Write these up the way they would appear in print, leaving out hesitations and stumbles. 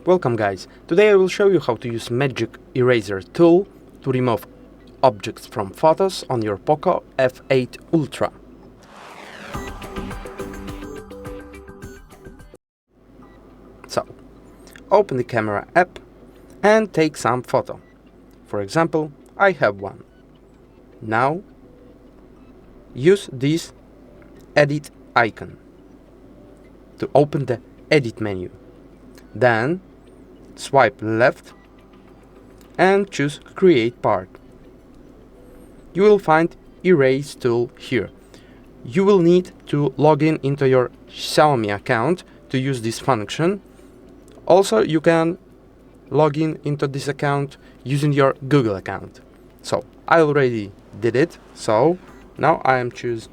Welcome guys, today I will show you how to use Magic Eraser tool to remove objects from photos on your POCO F8 Ultra. So, open the camera app and take some photo. For example, I have one. Now, use this edit icon to open the edit menu. Then, swipe left and choose Create Part. You will find Erase tool here. You will need to log in into your Xiaomi account to use this function. Also, you can log in into this account using your Google account. So, I already did it, so now I am choose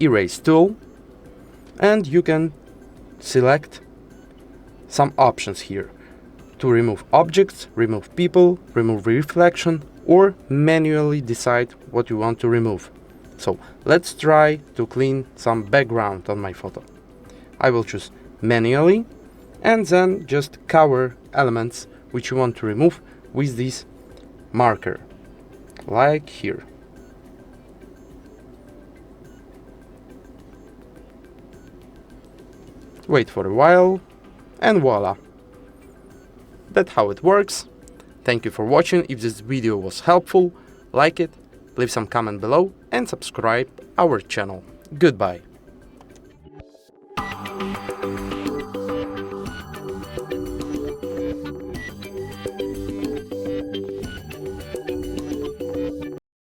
Erase tool, and you can select some options here to remove objects, remove people, remove reflection, or manually decide what you want to remove. So let's try to clean some background on my photo. I will choose manually and then just cover elements which you want to remove with this marker, like here. Wait for a while, and voila! That's how it works. Thank you for watching. If this video was helpful, like it, leave some comment below and subscribe our channel. Goodbye.